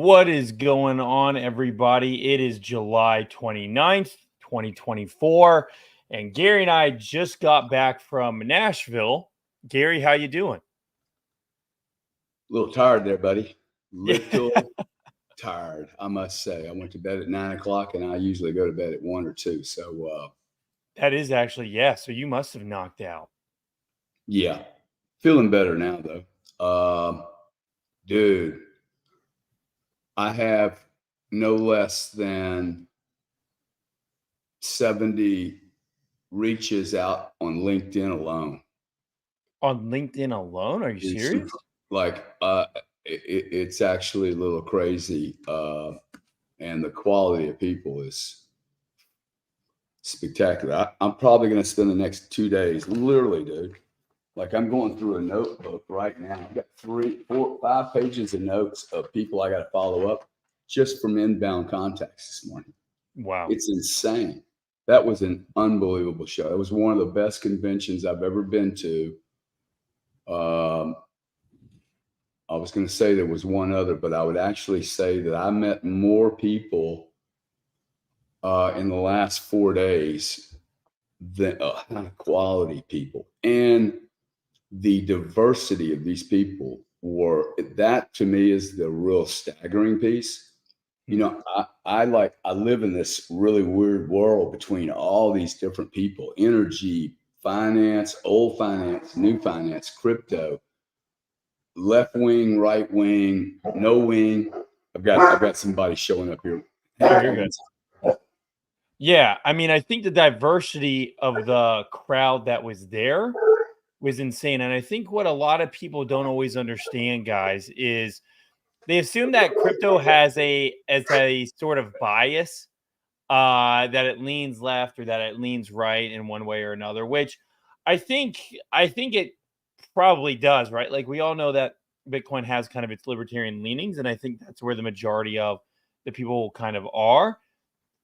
What is going on, everybody? It is July 29th, 2024, and Gary and I just got back from Nashville. Gary, how you doing? A little tired there, buddy. Yeah, Little tired, I must say. I went to bed at 9 o'clock, and I usually go to bed at 1 or 2. So, that is actually, yeah. So you must have knocked out. yeah, feeling better now though. Dude, I have no less than 70 reaches out on LinkedIn alone. On LinkedIn alone? Are you It's serious? like it's actually a little crazy, and the quality of people is spectacular. I'm probably going to spend the next 2 days, literally, dude. Like I'm going through a notebook right now. I've got 3, 4, 5 pages of notes of people I got to follow up just from inbound contacts this morning. Wow. It's insane. That was an unbelievable show. It was one of the best conventions I've ever been to. I was going to say there was one other, but I would actually say that I met more people in the last 4 days than quality people. And the diversity of these people that to me is the real staggering piece. You know, I live in this really weird world between all these different people: energy, finance, old finance, new finance, crypto, left wing, right wing, no wing. I've got somebody showing up here. Oh, you're good. Yeah, I mean, I think the diversity of the crowd that was there was insane. And I think what a lot of people don't always understand, guys, is they assume that crypto has a sort of bias, that it leans left or that it leans right in one way or another, which I think it probably does, right? Like we all know that Bitcoin has kind of its libertarian leanings, and I think that's where the majority of the people kind of are.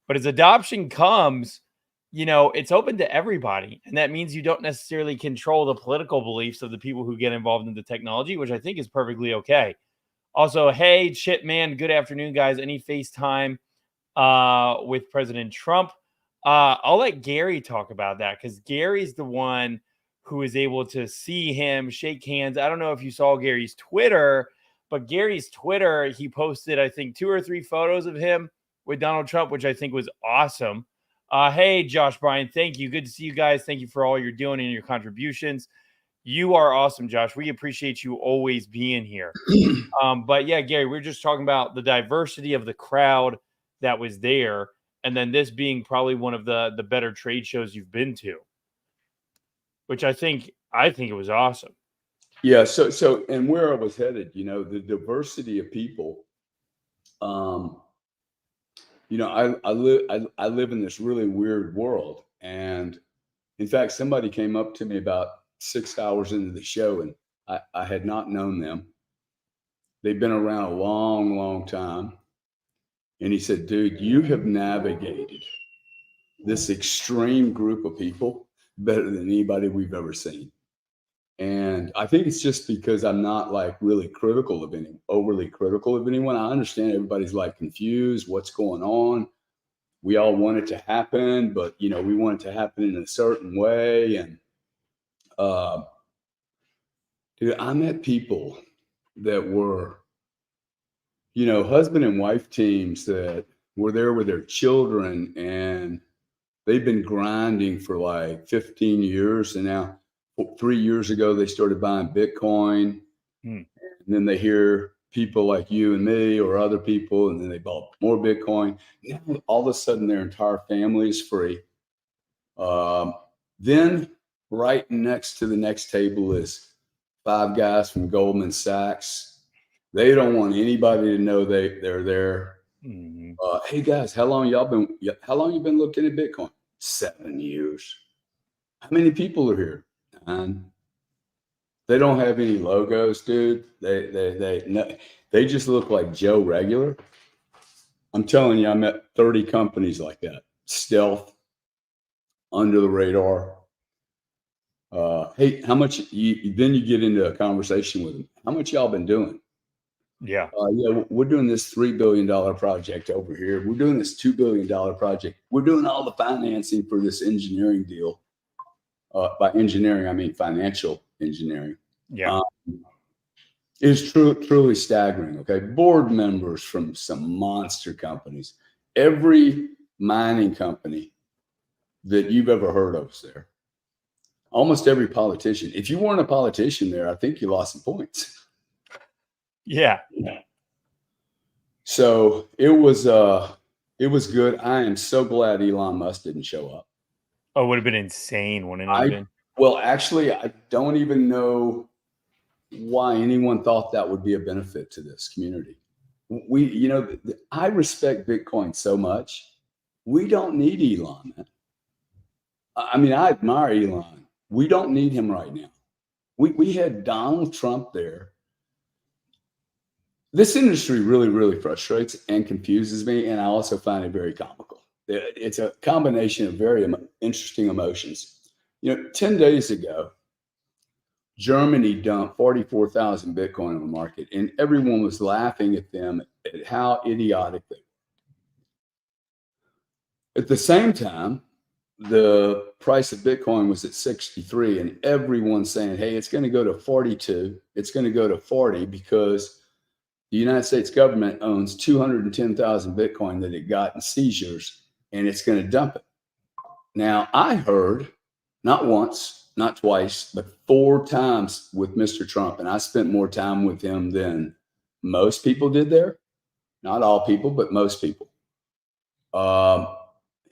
But as adoption comes, it's open to everybody. And that means you don't necessarily control the political beliefs of the people who get involved in the technology, which I think is perfectly okay. Also, hey, shit, man, good afternoon, guys. Any FaceTime with President Trump? I'll let Gary talk about that because Gary's the one who is able to see him, shake hands. I don't know if you saw Gary's Twitter, but Gary's Twitter, he posted, I think, 2 or 3 photos of him with Donald Trump, which I think was awesome. Hey, Josh Bryan, thank you. Good to see you guys. Thank you for all you're doing and your contributions. You are awesome, Josh. We appreciate you always being here. But yeah, Gary, we're just talking about the diversity of the crowd that was there, and then this being probably one of the better trade shows you've been to, which I think it was awesome. Yeah. So, and where I was headed, the diversity of people. I live in this really weird world, and in fact, somebody came up to me about 6 hours into the show, and I had not known them. They've been around a long, long time. And he said, dude, you have navigated this extreme group of people better than anybody we've ever seen. And I think it's just because I'm not like really overly critical of anyone. I understand everybody's like confused, what's going on. We all want it to happen, but we want it to happen in a certain way. And dude, I met people that were, husband and wife teams that were there with their children, and they've been grinding for like 15 years. And now 3 years ago, they started buying Bitcoin. And then they hear people like you and me or other people, and then they bought more Bitcoin. Now, all of a sudden, their entire family is free. Then right next to the next table is 5 guys from Goldman Sachs. They don't want anybody to know they're there. Hey guys, how long you been looking at Bitcoin? 7 years. How many people are here? 9. They don't have any logos, dude. They just look like Joe Regular. I'm telling you, I met 30 companies like that. Stealth, under the radar. Hey, how much then you get into a conversation with them? How much y'all been doing? Yeah. Yeah, we're doing this $3 billion project over here. We're doing this $2 billion project. We're doing all the financing for this engineering deal. By engineering, I mean financial engineering. Yeah. Is truly staggering. Okay. Board members from some monster companies, every mining company that you've ever heard of is there. Almost every politician. If you weren't a politician there, I think you lost some points. Yeah. So it was good. I am so glad Elon Musk didn't show up. Oh, it would have been insane, wouldn't it have been? Well, actually, I don't even know why anyone thought that would be a benefit to this community. I respect Bitcoin so much. We don't need Elon, man. I mean, I admire Elon. We don't need him right now. We had Donald Trump there. This industry really, really frustrates and confuses me, and I also find it very comical. It's a combination of very interesting emotions. 10 days ago, Germany dumped 44,000 Bitcoin on the market, and everyone was laughing at them at how idiotic they were. At the same time, the price of Bitcoin was at 63, and everyone's saying, hey, it's going to go to 42. It's going to go to 40 because the United States government owns 210,000 Bitcoin that it got in seizures, and it's going to dump it. Now, I heard not once, not twice, but 4 times with Mr. Trump, and I spent more time with him than most people did there. Not all people, but most people.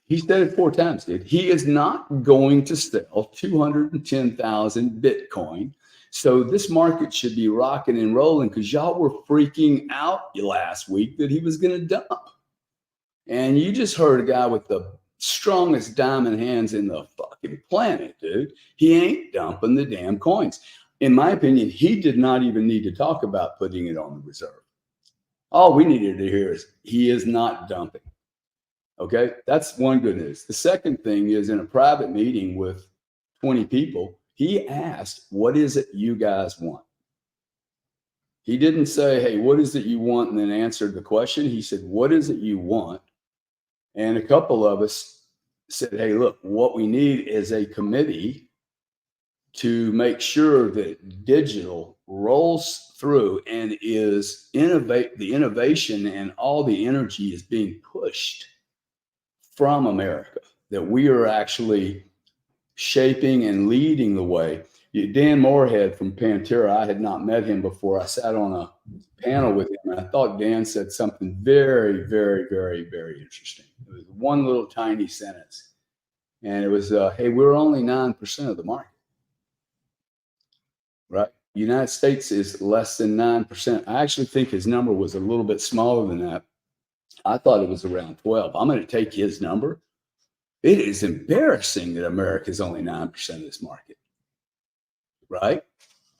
He said it 4 times, dude. He is not going to sell 210,000 Bitcoin. So this market should be rocking and rolling because y'all were freaking out last week that he was going to dump. And you just heard a guy with the strongest diamond hands in the fucking planet, dude. He ain't dumping the damn coins. In my opinion, he did not even need to talk about putting it on the reserve. All we needed to hear is he is not dumping. Okay, that's one good news. The second thing is in a private meeting with 20 people, he asked, what is it you guys want? He didn't say, hey, what is it you want? And then answered the question. He said, what is it you want? And a couple of us said, hey, look, what we need is a committee to make sure that digital rolls through and is the innovation and all the energy is being pushed from America, that we are actually shaping and leading the way. Dan Moorhead from Pantera, I had not met him before. I sat on a panel with him, and I thought Dan said something very, very, very, very interesting. It was one little tiny sentence, and it was, hey, we're only 9% of the market, right? The United States is less than 9%. I actually think his number was a little bit smaller than that. I thought it was around 12. I'm going to take his number. It is embarrassing that America is only 9% of this market, right?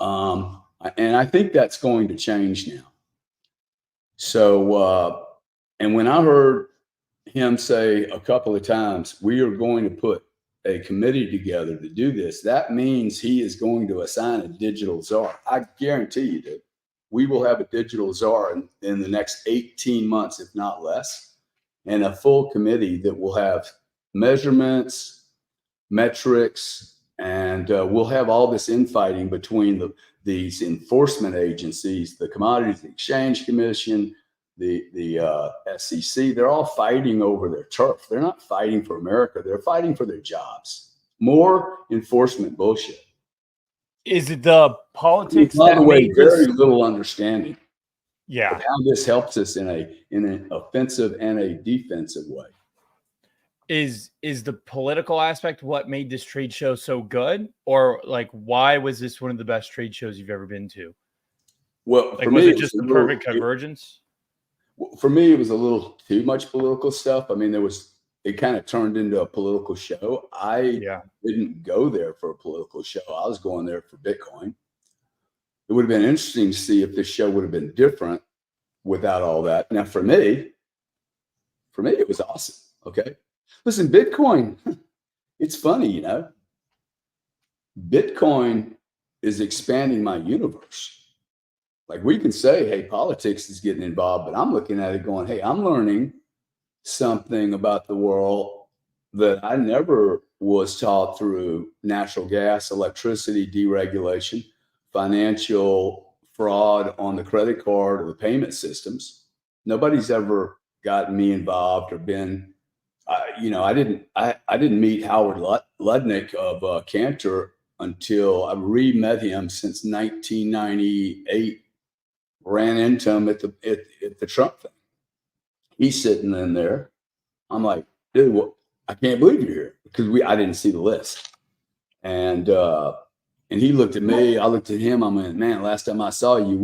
And I think that's going to change now. So, and when I heard him say a couple of times, we are going to put a committee together to do this, that means he is going to assign a digital czar. I guarantee you, dude, we will have a digital czar in the next 18 months, if not less, and a full committee that will have measurements, metrics, and we'll have all this infighting between these enforcement agencies, the Commodities Exchange Commission, the SEC. They're all fighting over their turf. They're not fighting for America. They're fighting for their jobs. More enforcement bullshit. Is it the politics By that the way, made very this? little understanding. Yeah. Of how this helps us in an offensive and a defensive way. Is the political aspect what made this trade show so good, or like why was this one of the best trade shows you've ever been to? Well, like, was it just the perfect convergence? For me, it was a little too much political stuff. I mean, it kind of turned into a political show. I didn't go there for a political show. I was going there for Bitcoin. It would have been interesting to see if this show would have been different without all that. Now, for me, it was awesome. Okay. Listen, Bitcoin, it's funny, Bitcoin is expanding my universe. Like we can say, hey, politics is getting involved, but I'm looking at it going, hey, I'm learning something about the world that I never was taught through natural gas, electricity, deregulation, financial fraud on the credit card or the payment systems. Nobody's ever gotten me involved or been, I didn't meet Howard Ludnick of Cantor until I re-met him since 1998. Ran into him at the Trump thing. He's sitting in there. I'm like, dude, I can't believe you're here because I didn't see the list. And he looked at me. I looked at him. I'm like, man, last time I saw you,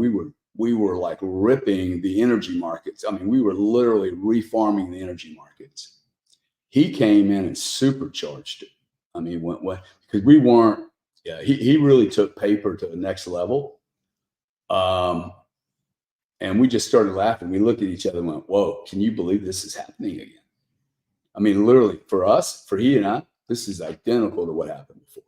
we were like ripping the energy markets. I mean, we were literally refarming the energy markets. He came in and supercharged it. I mean, because we weren't. Yeah, he really took paper to the next level. And we just started laughing. We looked at each other and went, whoa, can you believe this is happening again? I mean, literally, for us, for he and I, this is identical to what happened before.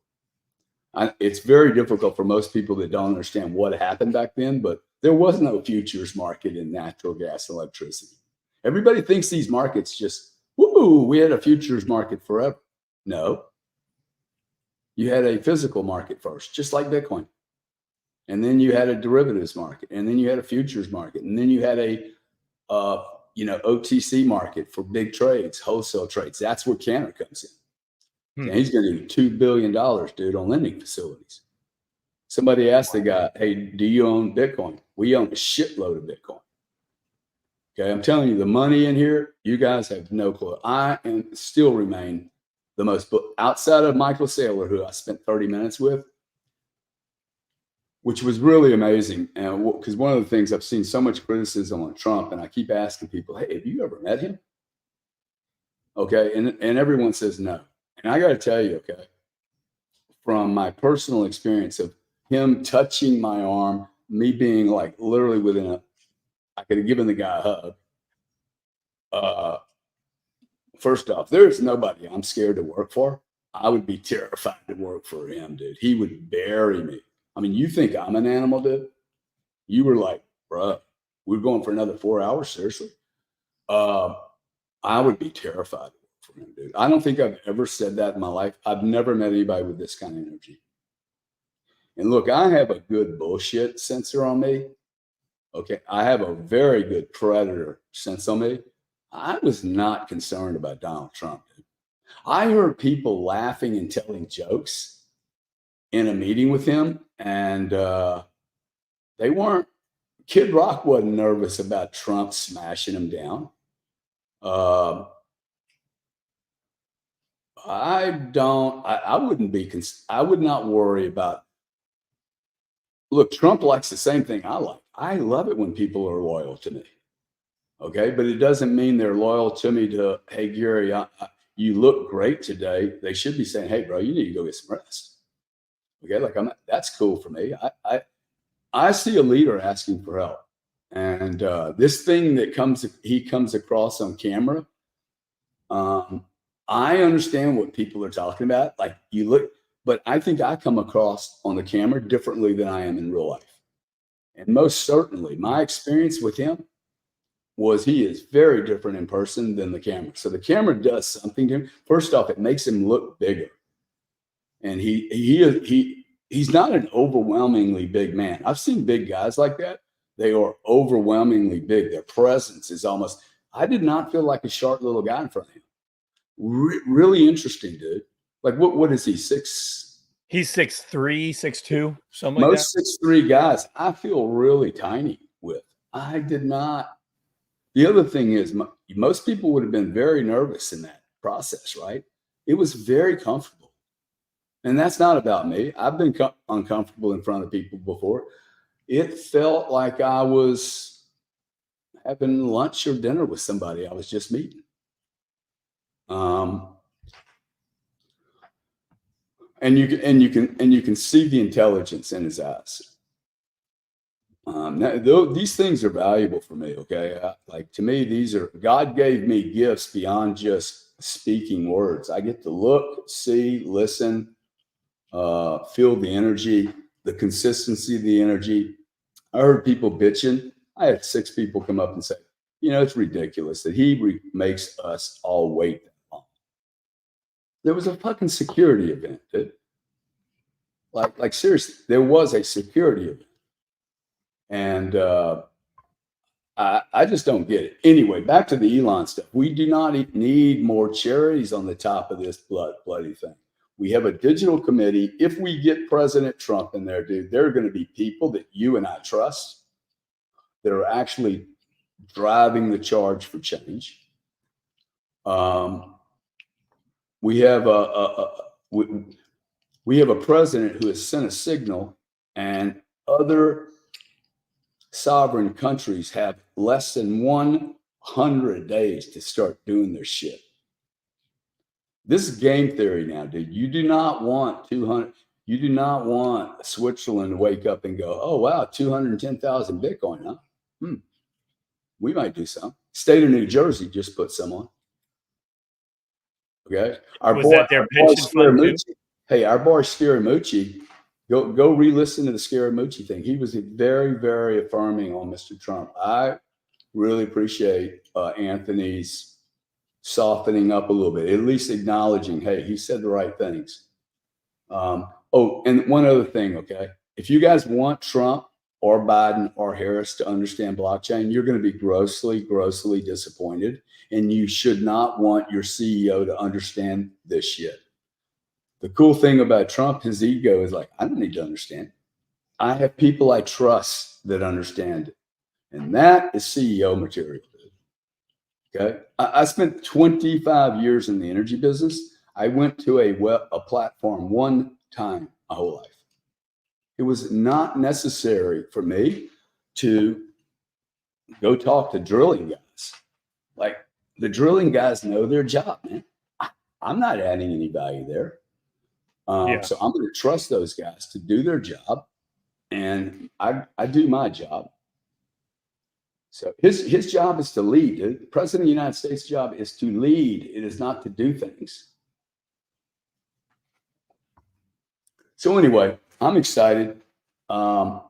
It's very difficult for most people that don't understand what happened back then, but there was no futures market in natural gas and electricity. Everybody thinks these markets just, woo, we had a futures market forever. No. You had a physical market first, just like Bitcoin. And then you had a derivatives market, and then you had a futures market, and then you had a OTC market for big trades, wholesale trades. That's where Cantor comes in. And he's going to do $2 billion, dude, on lending facilities. Somebody asked the guy, hey, do you own Bitcoin? We own a shitload of Bitcoin. Okay, I'm telling you, the money in here, you guys have no clue. I still remain the most, outside of Michael Saylor, who I spent 30 minutes with, which was really amazing. And because one of the things I've seen so much criticism on Trump, and I keep asking people, hey, have you ever met him? Okay. And everyone says no. And I got to tell you, okay, from my personal experience of him touching my arm, me being like literally I could have given the guy a hug. First off, there's nobody I'm scared to work for. I would be terrified to work for him, dude. He would bury me. I mean, you think I'm an animal, dude? You were like, bro, we're going for another 4 hours, seriously? I would be terrified for him, dude. I don't think I've ever said that in my life. I've never met anybody with this kind of energy. And look, I have a good bullshit sensor on me. Okay, I have a very good predator sense on me. I was not concerned about Donald Trump, dude. I heard people laughing and telling jokes in a meeting with him, and they weren't. Kid Rock wasn't nervous about Trump smashing him down. I wouldn't be. I would not worry about. Look, Trump likes the same thing I like. I love it when people are loyal to me. Okay, but it doesn't mean they're loyal to me to, hey, Gary, you look great today. They should be saying, hey, bro, you need to go get some rest. Okay, like that's cool for me. I see a leader asking for help. And this thing that he comes across on camera, I understand what people are talking about. Like you look, but I think I come across on the camera differently than I am in real life. And most certainly my experience with him was he is very different in person than the camera. So the camera does something to him. First off, it makes him look bigger. And he's not an overwhelmingly big man. I've seen big guys like that. They are overwhelmingly big. Their presence is almost, I did not feel like a short little guy in front of him. Really interesting, dude. Like what is he, six? He's 6'3", 6'2", something like that. Most 6'3" guys, I feel really tiny with. I did not. The other thing is, most people would have been very nervous in that process, right? It was very comfortable. And that's not about me. I've been uncomfortable in front of people before. It felt like I was having lunch or dinner with somebody I was just meeting. And you can see the intelligence in his eyes. These things are valuable for me. Okay, like to me, God gave me gifts beyond just speaking words. I get to look, see, listen, feel the energy, the consistency of the energy. I heard people bitching. I had 6 people come up and say, it's ridiculous that he makes us all wait that long. There was a fucking security event, dude. Like seriously, there was a security event. And I just don't get it. Anyway, back to the Elon stuff. We do not need more cherries on the top of this bloody thing. We have a digital committee. If we get President Trump in there, dude, there are going to be people that you and I trust that are actually driving the charge for change. We have we have a president who has sent a signal, and other sovereign countries have less than 100 days to start doing their shit. This is game theory now, dude. You do not want 200. You do not want Switzerland to wake up and go, oh, wow, 210,000 Bitcoin, huh? We might do some. State of New Jersey just put some on. Okay. Was that their pension fund too? Hey, our boy Scaramucci, go re-listen to the Scaramucci thing. He was very, very affirming on Mr. Trump. I really appreciate Anthony's softening up a little bit, at least acknowledging, hey, he said the right things. And one other thing, okay? If you guys want Trump or Biden or Harris to understand blockchain, you're going to be grossly, grossly disappointed. And you should not want your CEO to understand this shit. The cool thing about Trump, his ego is like, I don't need to understand. I have people I trust that understand it. And that is CEO material. Okay. I spent 25 years in the energy business. I went to a platform one time my whole life. It was not necessary for me to go talk to drilling guys. Like, the drilling guys know their job, man. I'm not adding any value there. So I'm going to trust those guys to do their job, and I do my job. So his job is to lead. The President of the United States' job is to lead. It is not to do things. So anyway, I'm excited. Beyond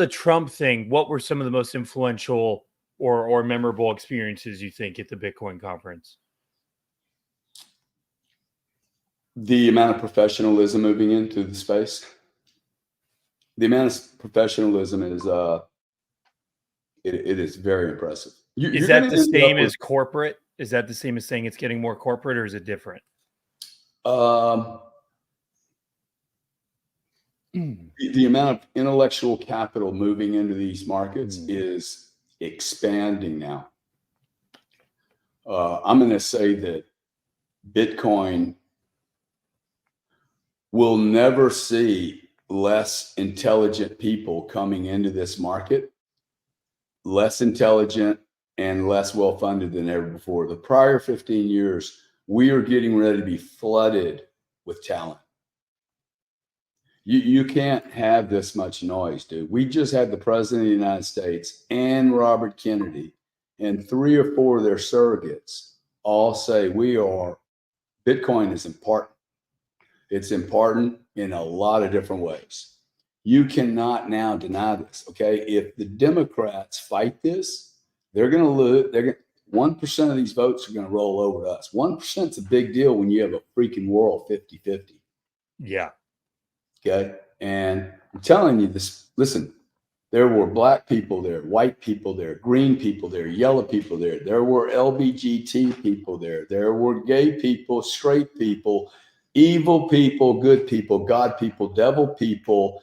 the Trump thing, what were some of the most influential or memorable experiences you think at the Bitcoin conference? The amount of professionalism moving into the space. The amount of professionalism is it is very impressive. Is that the same as corporate? Is that the same as saying it's getting more corporate, or is it different? The amount of intellectual capital moving into these markets is expanding now. I'm going to say that Bitcoin will never see less intelligent people coming into this market, less intelligent and less well-funded than ever before. The prior 15 years, we are getting ready to be flooded with talent. You can't have this much noise, dude. We just had the President of the United States and Robert Kennedy and 3 or 4 of their surrogates all say Bitcoin is important. It's important in a lot of different ways. You cannot now deny this, okay? If the Democrats fight this, they're going to lose. 1% of these votes are going to roll over to us. 1% is a big deal when you have a freaking world 50-50. Yeah. Okay. And I'm telling you this, listen, there were black people there, white people there, green people there, yellow people there. There were LBGT people there. There were gay people, straight people, evil people, good people, God people, devil people,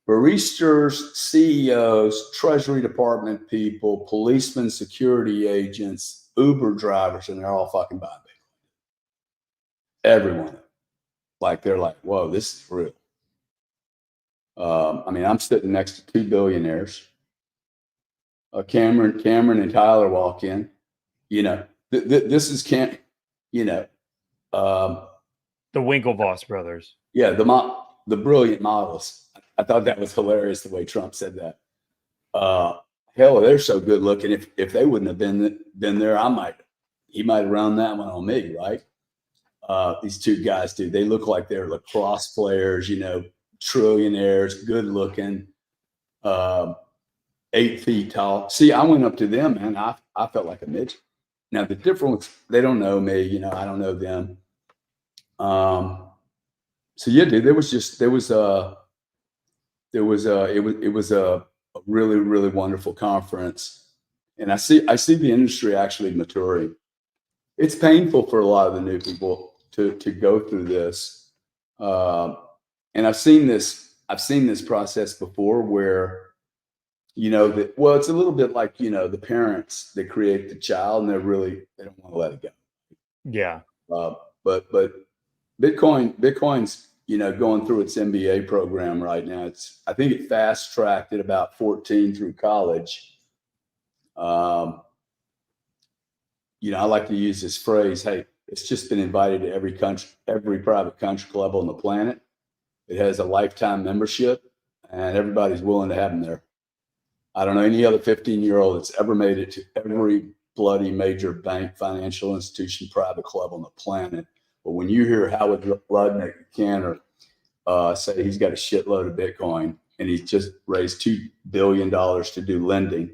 baristas, CEOs, Treasury Department people, policemen, security agents, Uber drivers, and they're all fucking buying Bitcoin. Everyone. Like, they're like, whoa, this is real. I mean, I'm sitting next to 2 billionaires. Cameron and Tyler walk in. This is the Winklevoss brothers. Yeah, the brilliant models. I thought that was hilarious the way Trump said that. Hell, they're so good looking. If they wouldn't have been there, he might have run that one on me, right? These 2 guys, dude, they look like they're lacrosse players, trillionaires, good looking. 8 feet tall. See, I went up to them, and I felt like a midget. Now the difference, they don't know me, you know, I don't know them. So yeah, dude, it was a really, really wonderful conference. And I see the industry actually maturing. It's painful for a lot of the new people to go through this. And I've seen this process before where, you know, that, well, it's a little bit like, you know, the parents that create the child and they don't want to let it go. Yeah. But Bitcoin's, you know, going through its MBA program right now. I think it fast tracked at about 14 through college. You know, I like to use this phrase, hey, it's just been invited to every private country club on the planet. It has a lifetime membership, and everybody's willing to have them there. I don't know any other 15-year-old that's ever made it to every bloody major bank, financial institution, private club on the planet. But when you hear Howard Lutnick Cantor say he's got a shitload of Bitcoin and he's just raised $2 billion to do lending,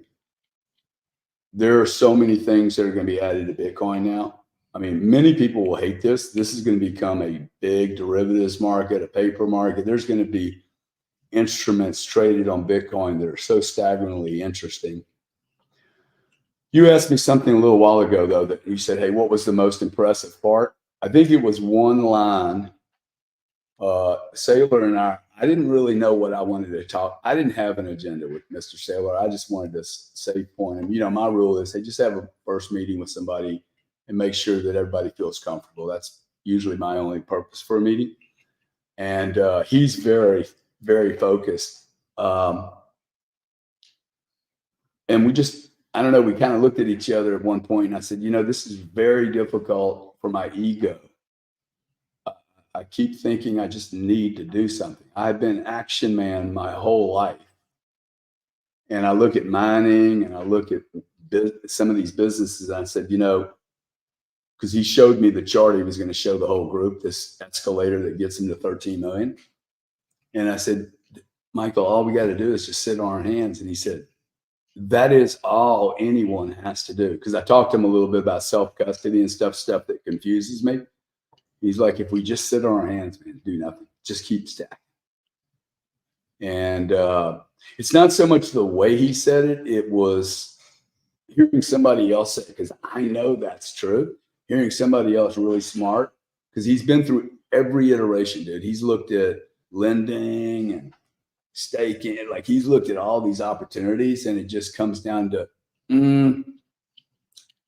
there are so many things that are going to be added to Bitcoin now. I mean, many people will hate this. This is going to become a big derivatives market, a paper market. There's going to be instruments traded on Bitcoin that are so staggeringly interesting. You asked me something a little while ago, though, that you said, hey, what was the most impressive part? I think it was one line. Saylor and I didn't really know what I wanted to talk. I didn't have an agenda with Mr. Saylor. I just wanted to say point him. You know, my rule is, hey, just have a first meeting with somebody and make sure that everybody feels comfortable. That's usually my only purpose for a meeting. And he's very, very focused. And we just, I don't know, we kind of looked at each other at one point and I said, you know, this is very difficult for my ego. I keep thinking I just need to do something. I've been action man my whole life. And I look at mining and I look at some of these businesses. And I said, you know, because he showed me the chart, he was going to show the whole group, this escalator that gets him to 13 million. And I said, Michael, all we got to do is just sit on our hands. And he said, that is all anyone has to do. Because I talked to him a little bit about self-custody and stuff that confuses me. He's like, if we just sit on our hands, man, do nothing, just keep stacking. And it's not so much the way he said it, it was hearing somebody else say it, because I know that's true. Hearing somebody else really smart, because he's been through every iteration, dude. He's looked at lending and staking, like he's looked at all these opportunities, and it just comes down to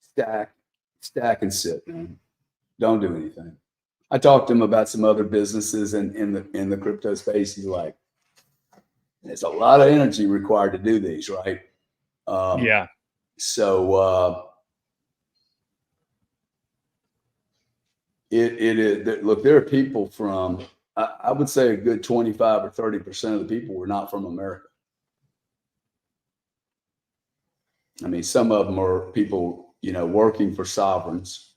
stack and sit, man. Don't do anything. I talked to him about some other businesses in the crypto space. He's like, there's a lot of energy required to do these, right? Yeah. So it is. Look, there are people from, I would say a good 25 or 30% of the people were not from America. I mean, some of them are people, you know, working for sovereigns.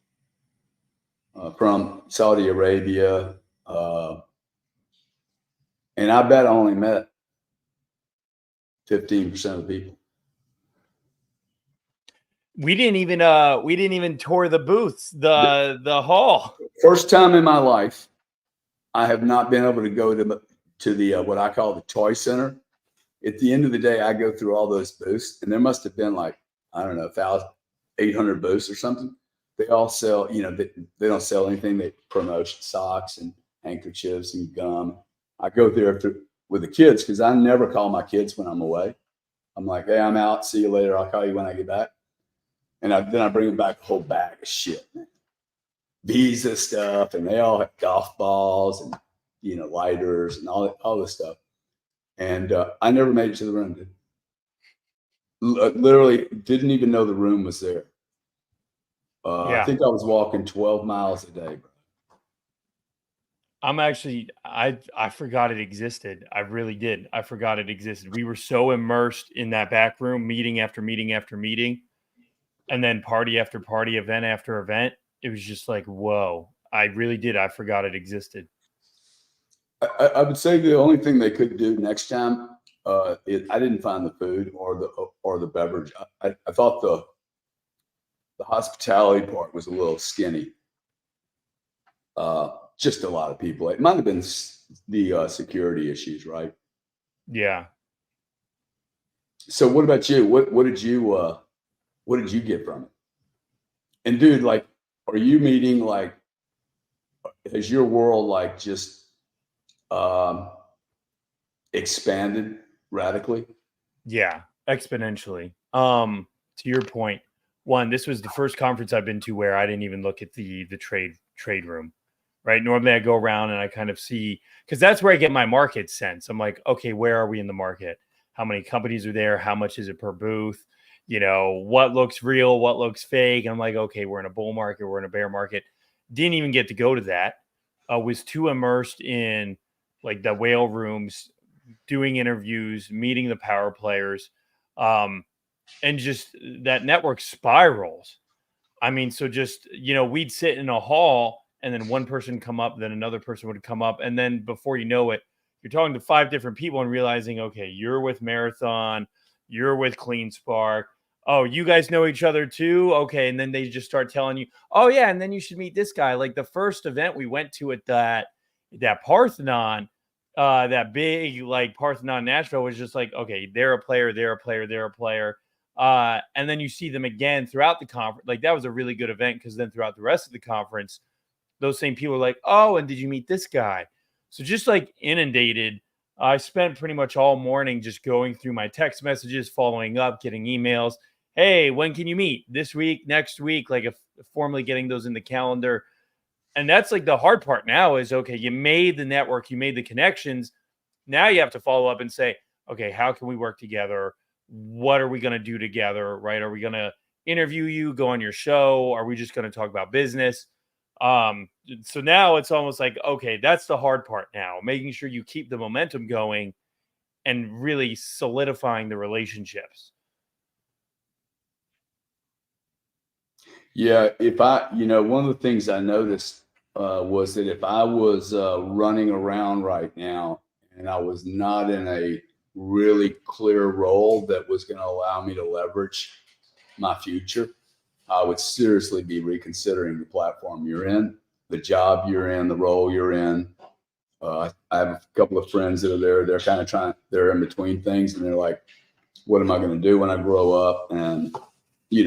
From Saudi Arabia, and I bet I only met 15% of the people. We didn't even tour the booths, the hall. First time in my life, I have not been able to go to the what I call the toy center. At the end of the day, I go through all those booths, and there must have been like, I don't know, 1,800 booths or something. They all sell, you know, they don't sell anything. They promote socks and handkerchiefs and gum. I go there with the kids because I never call my kids when I'm away. I'm like, hey, I'm out. See you later. I'll call you when I get back. And then I bring them back a whole bag of shit, man. Visa stuff, and they all have golf balls and, you know, lighters and all this stuff. And I never made it to the room, dude. Literally didn't even know the room was there. I think I was walking 12 miles a day, bro. I forgot it existed. I really did. I forgot it existed. We were so immersed in that back room, meeting after meeting after meeting, and then party after party, event after event. It was just like, whoa, I really did. I forgot it existed. I would say the only thing they could do next time, I didn't find the food or the beverage. I thought the hospitality part was a little skinny. Just a lot of people. It might have been the security issues, right? Yeah. So what about you? What did you get from it? And dude, like, are you meeting, like, has your world like just expanded radically? Yeah, exponentially. To your point, one, this was the first conference I've been to where I didn't even look at the trade room. Right. Normally I go around and I kind of see, because that's where I get my market sense. I'm like, okay, where are we in the market? How many companies are there? How much is it per booth? You know, what looks real, what looks fake? And I'm like, okay, we're in a bull market, we're in a bear market. Didn't even get to go to that. Was too immersed in like the whale rooms, doing interviews, meeting the power players, and just that network spirals. I mean, so just, you know, we'd sit in a hall and then one person come up, then another person would come up. And then before you know it, you're talking to 5 different people and realizing, okay, you're with Marathon, you're with Clean Spark. Oh, you guys know each other too? Okay. And then they just start telling you, oh yeah, and then you should meet this guy. Like the first event we went to at that Parthenon, that big like Parthenon Nashville was just like, okay, they're a player, they're a player, they're a player. And then you see them again throughout the conference. Like that was a really good event because then throughout the rest of the conference, those same people are like, oh, and did you meet this guy? So just like inundated. I spent pretty much all morning just going through my text messages, following up, getting emails. Hey, when can you meet? This week, next week, like formally getting those in the calendar. And that's like the hard part now is, okay, you made the network, you made the connections. Now you have to follow up and say, okay, how can we work together? What are we going to do together? Right? Are we going to interview you, go on your show? Are we just going to talk about business? So now it's almost like, okay, that's the hard part now, making sure you keep the momentum going and really solidifying the relationships. Yeah, one of the things I noticed was that if I was running around right now and I was not in a really clear role that was going to allow me to leverage my future, I would seriously be reconsidering the platform you're in, the job you're in, the role you're in. I have a couple of friends that are there. They're kind of they're in between things, and they're like, what am I going to do when I grow up? And,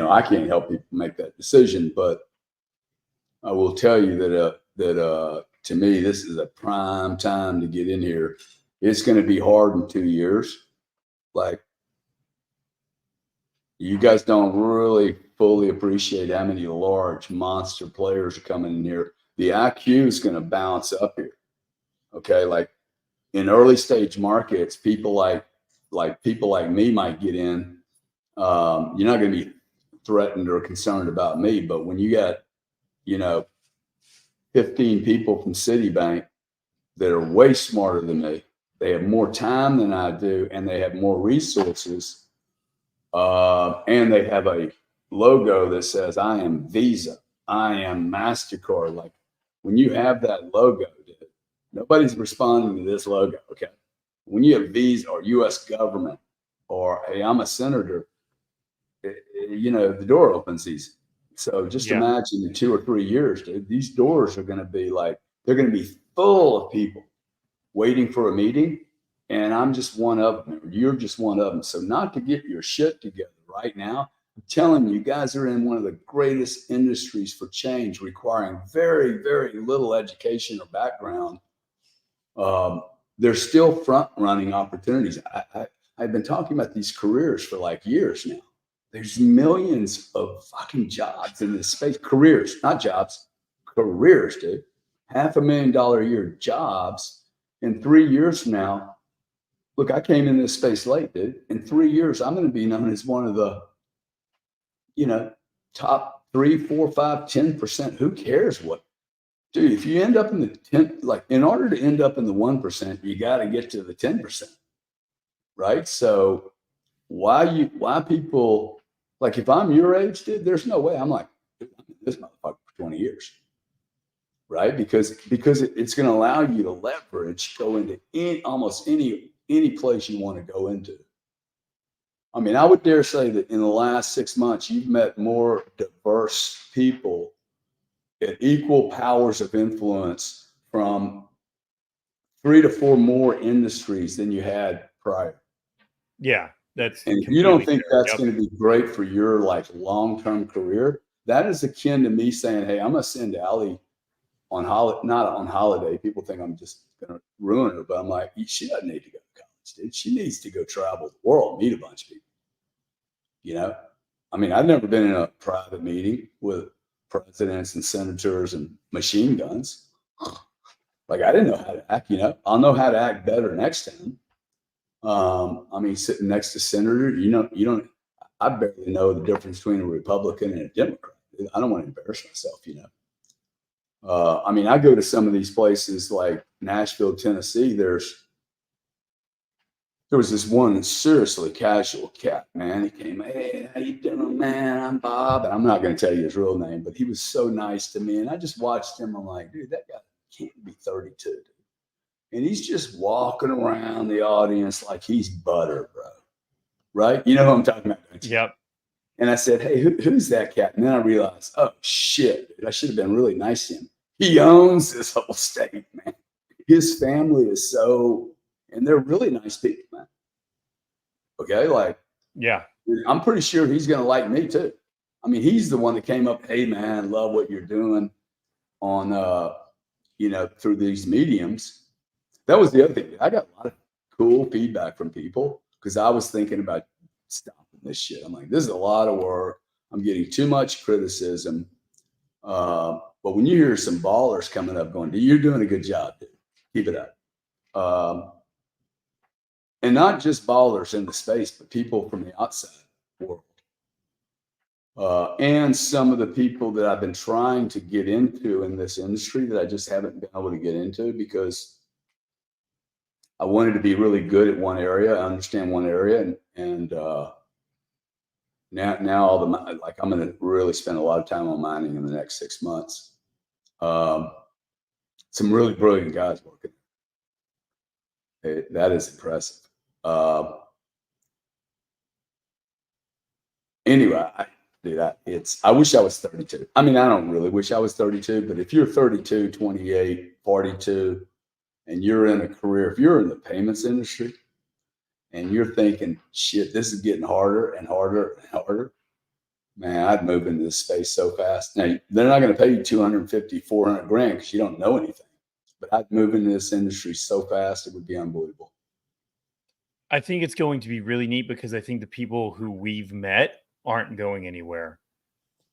I can't help people make that decision, but I will tell you that to me, this is a prime time to get in here. It's going to be hard in 2 years. Like, you guys don't really fully appreciate how many large monster players are coming in here. The IQ is going to bounce up here. Okay. Like in early stage markets, people like me might get in. You're not going to be threatened or concerned about me, but when you got, 15 people from Citibank that are way smarter than me, they have more time than I do, and they have more resources. And they have a logo that says, I am Visa, I am MasterCard. Like when you have that logo, dude, nobody's responding to this logo. Okay. When you have Visa or US government or, hey, I'm a senator, the door opens easy. So just imagine in 2 or 3 years, dude, these doors are going to be they're going to be full of people waiting for a meeting. And I'm just one of them. You're just one of them. So not to get your shit together right now, I'm telling you guys are in one of the greatest industries for change, requiring very, very little education or background. There's still front running opportunities. I've been talking about these careers for like years now. There's millions of fucking jobs in this space. Careers, not jobs, careers, dude. $500,000 a year jobs. In 3 years from now, look, I came in this space late, dude. In 3 years, I'm going to be known as one of the, top 3, 4, 5, 10%. Who cares what? Dude, if you end up in the 10, like in order to end up in the 1%, you got to get to the 10%. Right? So why people, like if I'm your age, dude, there's no way I'm like, dude, I'm in this motherfucker for 20 years. Right? Because it's going to allow you to leverage, go into almost any any place you want to go into. I mean, I would dare say that in the last 6 months, you've met more diverse people at equal powers of influence from 3 to 4 more industries than you had prior. Yeah, that's and you don't think fair. that's going to be great for your like long-term career. That is akin to me saying, hey, I'm going to send Allie on holiday, not on holiday. People think I'm just going to ruin her, but I'm like, she doesn't need to go to college, dude. She needs to go travel the world, meet a bunch of people. You know, I mean, I've never been in a private meeting with presidents and senators and machine guns. Like, I didn't know how to act, you know. I'll know how to act better next time. I mean, sitting next to senator, you don't, I barely know the difference between a Republican and a Democrat. I don't want to embarrass myself, you know. I mean, I go to some of these places like Nashville, Tennessee. There was this one seriously casual cat, man. He came, hey, how you doing, man? I'm Bob. And I'm not going to tell you his real name, but he was so nice to me. And I just watched him. I'm like, dude, that guy can't be 32, dude. And he's just walking around the audience like he's butter, bro. Right? You know who I'm talking about, don't you? Yep. And I said, hey, who's that cat? And then I realized, oh, shit, dude, I should have been really nice to him. He owns this whole state, man. His family is so, and they're really nice people, man. Okay? Like, yeah, I'm pretty sure he's going to like me too. I mean, he's the one that came up, hey, man, love what you're doing on, you know, through these mediums. That was the other thing. I got a lot of cool feedback from people because I was thinking about stopping this shit. I'm like, this is a lot of work. I'm getting too much criticism. But when you hear some ballers coming up going, you're doing a good job, dude. Keep it up. And not just ballers in the space, but people from the outside world. And some of the people that I've been trying to get into in this industry that I just haven't been able to get into because I wanted to be really good at one area, understand one area, and now all the like I'm going to really spend a lot of time on mining in the next 6 months. Some really brilliant guys working. That is impressive. Anyway, I wish I was 32. I mean, I don't really wish I was 32, but if you're 32, 28, 42, and you're in a career, if you're in the payments industry and you're thinking, shit, this is getting harder and harder and harder, man, I'd move into this space so fast. Now, they're not going to pay you 250, 400 grand because you don't know anything, but I'd move into this industry so fast, it would be unbelievable. I think it's going to be really neat because I think the people who we've met aren't going anywhere,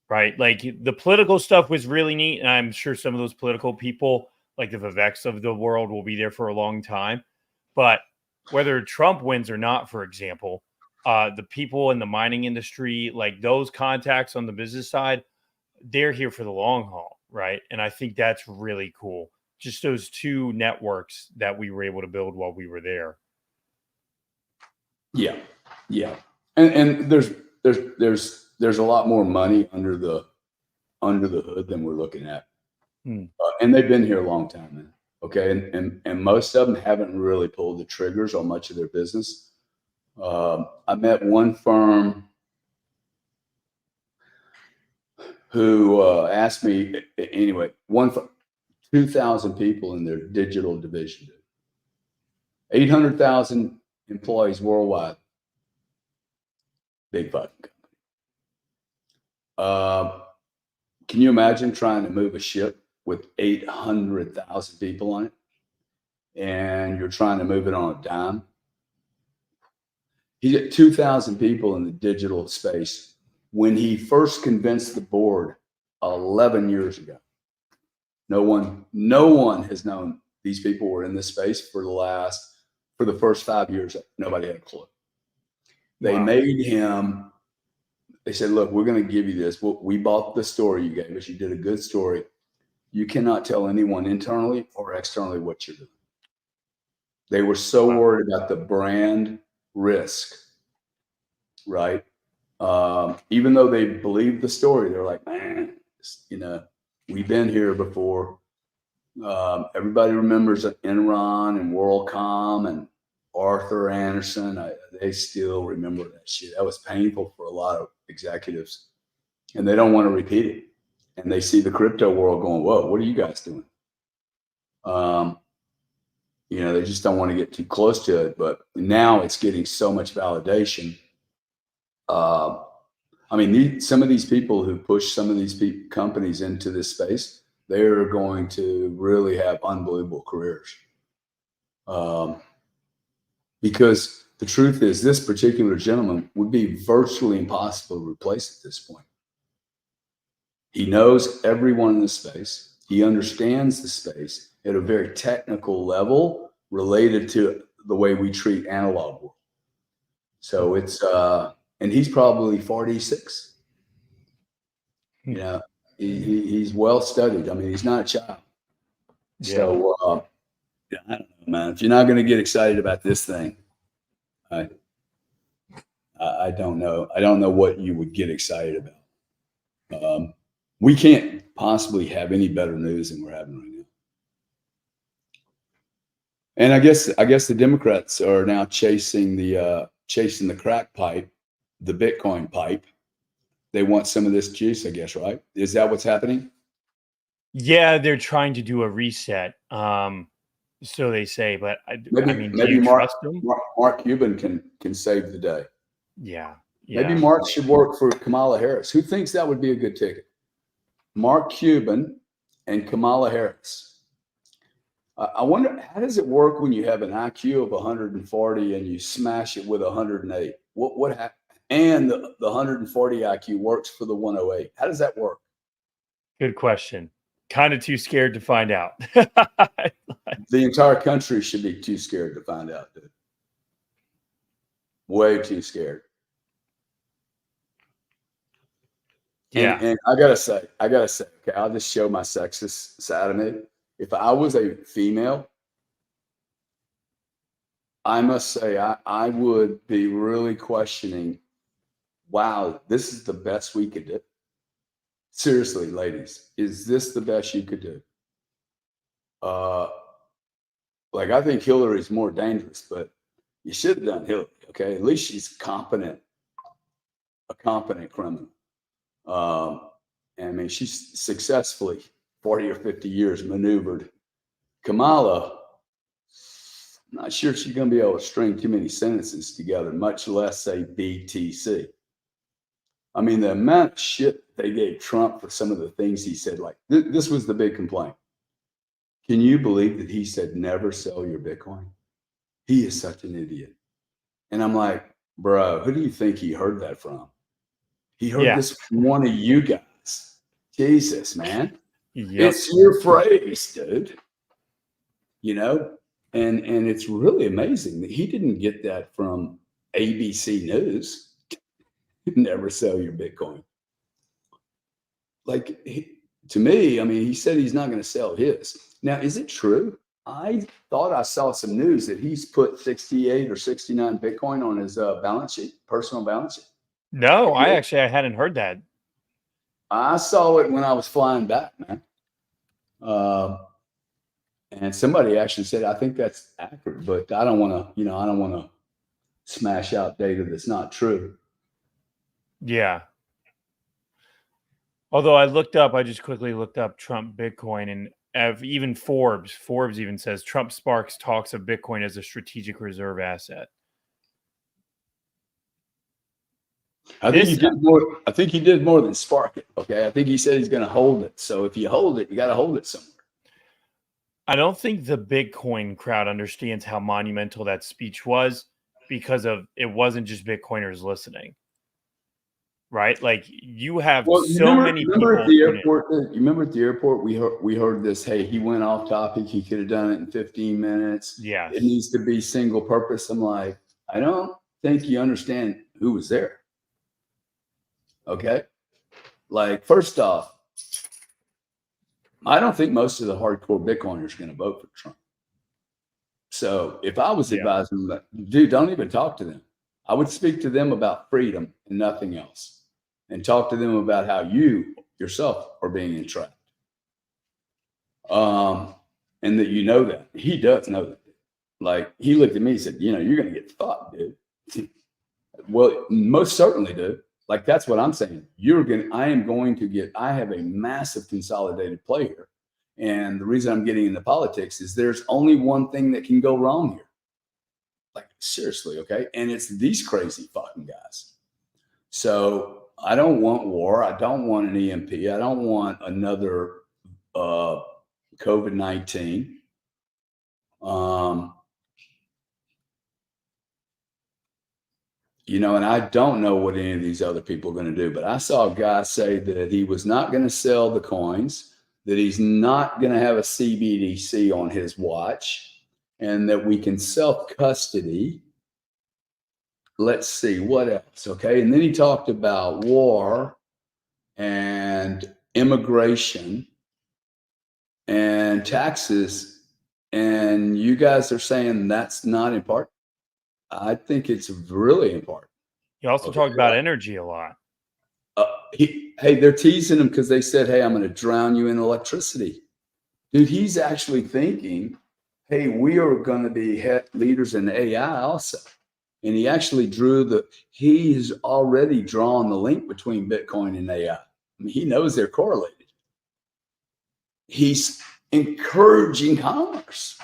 right? Like the political stuff was really neat. And I'm sure some of those political people, like the Viveks of the world, will be there for a long time. But whether Trump wins or not, for example, the people in the mining industry, like those contacts on the business side, they're here for the long haul, right? And I think that's really cool. Just those two networks that we were able to build while we were there. Yeah. And there's a lot more money under the hood than we're looking at. And they've been here a long time, man. Okay. And most of them haven't really pulled the triggers on much of their business. I met one firm who asked me, anyway, 2,000 people in their digital division, 800,000 employees worldwide. Big fucking company. Can you imagine trying to move a ship with 800,000 people on it and you're trying to move it on a dime? He got 2,000 people in the digital space when he first convinced the board 11 years ago. No one has known these people were in this space for the first 5 years. Nobody had a clue. They made him, they said, look, we're going to give you this. We bought the story you gave us. You did a good story. You cannot tell anyone internally or externally what you're doing. They were so worried about the brand risk, right? Even though they believed the story, they're like, man, you know, we've been here before. Everybody remembers Enron and WorldCom and Arthur Anderson, they still remember that shit. That was painful for a lot of executives, and they don't want to repeat it. And they see the crypto world going, whoa, what are you guys doing? They just don't want to get too close to it. But now it's getting so much validation. Some of these people who push some of these companies into this space, they're going to really have unbelievable careers. Because the truth is, this particular gentleman would be virtually impossible to replace at this point. He knows everyone in the space. He understands the space at a very technical level related to the way we treat analog world. So it's, and he's probably 46. He's well studied. I mean, he's not a child. Yeah. So, I don't know, man. If you're not going to get excited about this thing, I don't know. I don't know what you would get excited about. We can't possibly have any better news than we're having right now. And I guess the Democrats are now chasing the crack pipe, the Bitcoin pipe. They want some of this juice, I guess, right? Is that what's happening? Yeah, they're trying to do a reset. So they say, but maybe do you trust them? Mark Cuban can save the day. Yeah. Maybe Mark should work for Kamala Harris. Who thinks that would be a good ticket? Mark Cuban and Kamala Harris. I wonder, how does it work when you have an IQ of 140 and you smash it with 108? What happens? And the 140 IQ works for the 108. How does that work? Good question. Kind of too scared to find out. The entire country should be too scared to find out, dude. Way too scared. Yeah. And I gotta say, okay, I'll just show my sexist side of me. If I was a female, I must say I would be really questioning, wow, this is the best we could do. Seriously, ladies, is this the best you could do? I think Hillary's more dangerous, but you should have done Hillary, okay? At least she's a competent criminal. She's successfully 40 or 50 years maneuvered. Kamala, I'm not sure she's going to be able to string too many sentences together, much less say BTC. I mean, the amount of shit they gave Trump for some of the things he said, like this was the big complaint. Can you believe that he said, never sell your Bitcoin? He is such an idiot. And I'm like, bro, who do you think he heard that from? He heard this from one of you guys. Jesus, man. Yep. It's your phrase, dude. And it's really amazing that he didn't get that from ABC News. Never sell your Bitcoin. To me, he said he's not going to sell his. Now, is it true? I thought I saw some news that he's put 68 or 69 Bitcoin on his balance sheet, personal balance sheet. No, I hadn't heard that. I saw it when I was flying back, man. And somebody actually said, I think that's accurate, but I don't want to, smash out data that's not true. Yeah. Although I just quickly looked up Trump Bitcoin, and even Forbes even says Trump sparks talks of Bitcoin as a strategic reserve asset. I think he did more than spark it. Okay. I think he said he's going to hold it. So if you hold it, you got to hold it somewhere. I don't think the Bitcoin crowd understands how monumental that speech was, because it wasn't just Bitcoiners listening. Right? Like, you have many people at the airport. You remember at the airport, we heard this, hey, he went off topic. He could have done it in 15 minutes. Yeah. It needs to be single purpose. I'm like, I don't think you understand who was there. Okay. First off, I don't think most of the hardcore Bitcoiners are going to vote for Trump. So if I was advising them, dude, don't even talk to them. I would speak to them about freedom and nothing else, and talk to them about how you yourself are being entrapped. And that that he does know that. Like he looked at me and said, you know, you're going to get fucked, dude. Well, most certainly, dude. Like, that's what I'm saying. I have a massive consolidated play here. And the reason I'm getting into politics is there's only one thing that can go wrong here. Like, seriously, okay? And it's these crazy fucking guys. So I don't want war. I don't want an EMP. I don't want another COVID-19. You know, and I don't know what any of these other people are going to do, but I saw a guy say that he was not going to sell the coins, that he's not going to have a CBDC on his watch, and that we can self-custody. Let's see, what else? Okay. And then he talked about war and immigration and taxes. And you guys are saying that's not important. I think it's really important. He also talked about energy a lot. Hey, they're teasing him because they said, hey, I'm going to drown you in electricity. Dude, he's actually thinking, hey, we are going to be leaders in AI also. And he actually he's already drawn the link between Bitcoin and AI. I mean, he knows they're correlated. He's encouraging commerce.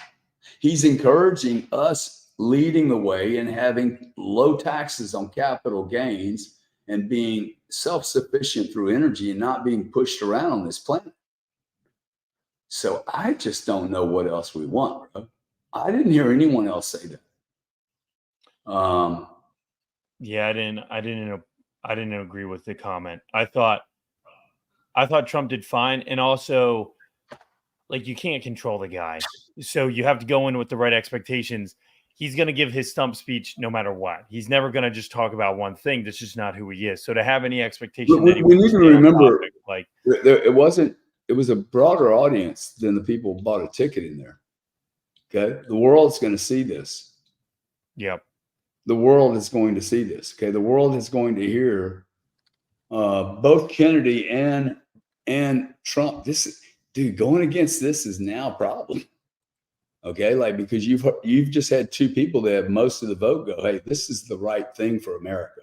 He's encouraging us leading the way and having low taxes on capital gains and being self-sufficient through energy and not being pushed around on this planet. So I just don't know what else we want, bro. I didn't hear anyone else say that. Yeah, I didn't agree with the comment. I thought Trump did fine, and also, like, you can't control the guy, so you have to go in with the right expectations. He's going to give his stump speech no matter what. He's never going to just talk about one thing. That's just not who he is. So to have any expectation, we need to remember, topic, like, it was a broader audience than the people who bought a ticket in there. Okay, the world's going to see this. Yep. The world is going to see this. Okay, the world is going to hear both Kennedy and Trump. Dude, going against this is now a problem. Okay, like, because you've just had two people that have most of the vote go, hey, this is the right thing for America.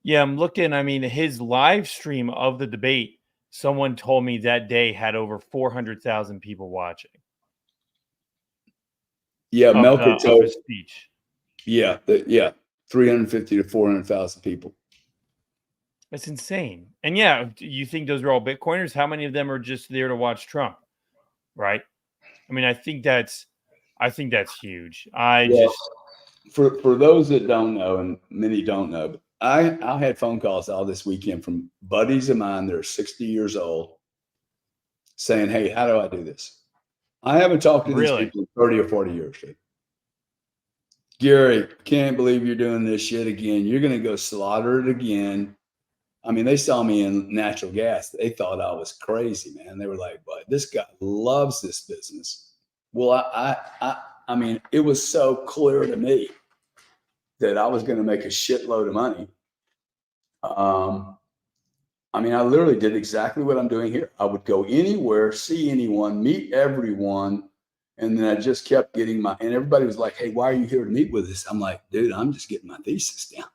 Yeah, I'm looking. I mean, his live stream of the debate, someone told me that day had over 400,000 people watching. Yeah, Melka told his speech. Yeah, 350 to 400,000 people. That's insane. And yeah, you think those are all Bitcoiners? How many of them are just there to watch Trump? Right. I mean, I think that's huge. For those that don't know, and many don't know, but I had phone calls all this weekend from buddies of mine that are 60 years old saying, hey, how do I do this? I haven't talked to these people in 30 or 40 years. Dude. Gary, can't believe you're doing this shit again. You're going to go slaughter it again. I mean, they saw me in natural gas. They thought I was crazy, man. They were like, but this guy loves this business. Well, I mean, it was so clear to me that I was going to make a shitload of money. I mean, I literally did exactly what I'm doing here. I would go anywhere, see anyone, meet everyone. And then I just kept getting and everybody was like, hey, why are you here to meet with us? I'm like, dude, I'm just getting my thesis down.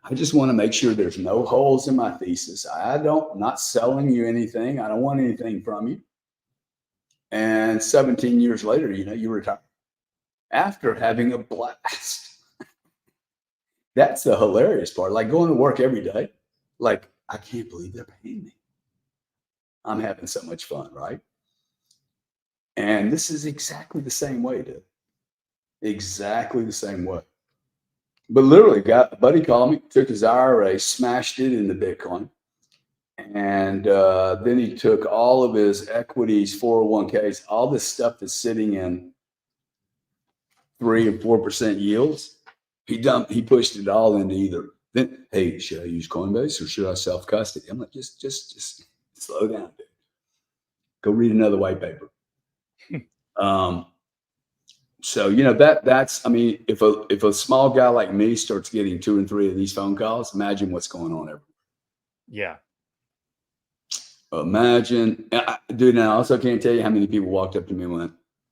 I just want to make sure there's no holes in my thesis. I'm not selling you anything. I don't want anything from you. And 17 years later, you retire after having a blast. That's the hilarious part. Like going to work every day. Like, I can't believe they're paying me. I'm having so much fun, right? And this is exactly the same way, dude. Exactly the same way. But literally, a buddy called me, took his IRA, smashed it into Bitcoin. And then he took all of his equities, 401ks, all this stuff that's sitting in 3 and 4% yields. He pushed it all into either. Then, hey, should I use Coinbase or should I self-custody? I'm like, just slow down, dude. Go read another white paper. So, that's, I mean, if a small guy like me starts getting 2 and 3 of these phone calls, imagine what's going on everywhere. Yeah. Imagine, dude, now I also can't tell you how many people walked up to me and went,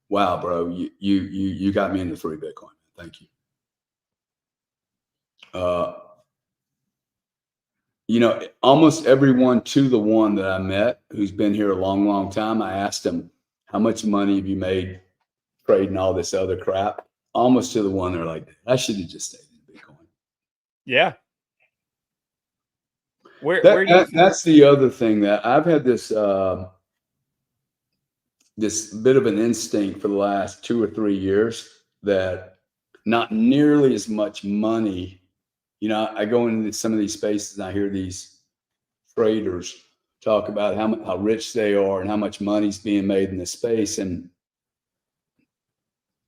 Wow, bro, you got me into free Bitcoin. Thank you. You know, almost everyone to the one that I met who's been here a long, long time, I asked them, how much money have you made trading all this other crap? Almost to the one, they're like, I should have just stayed in Bitcoin. Yeah. Where do you that's the other thing that I've had this this bit of an instinct for the last 2 or 3 years that not nearly as much money. You know, I go into some of these spaces and I hear these traders talk about how rich they are and how much money's being made in this space, and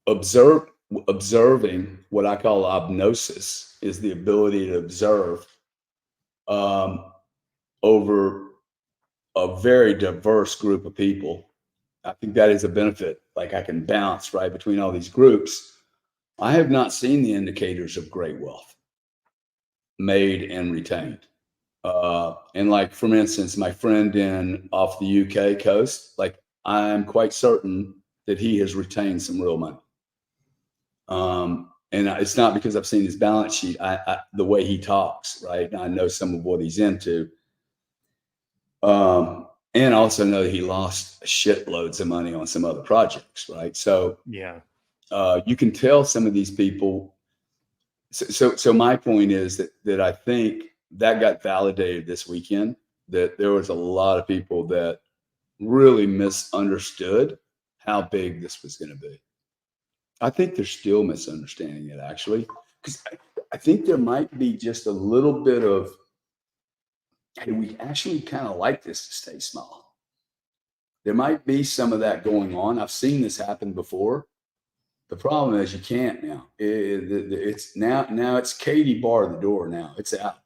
observing what I call obnosis is the ability to observe over a very diverse group of people. I think that is a benefit. Like I can bounce right between all these groups. I have not seen the indicators of great wealth made and retained. And like, for instance, my friend off the UK coast, like I'm quite certain that he has retained some real money. And it's not because I've seen his balance sheet, the way he talks, right? I know some of what he's into. And I also know that he lost shitloads of money on some other projects, right? So yeah. You can tell some of these people. So my point is that I think that got validated this weekend, that there was a lot of people that really misunderstood how big this was going to be. I think they're still misunderstanding it, actually, because I think there might be just a little bit of, hey, we actually kind of like this to stay small. There might be some of that going on. I've seen this happen before. The problem is you can't now. It's now it's Katie bar the door now. It's out.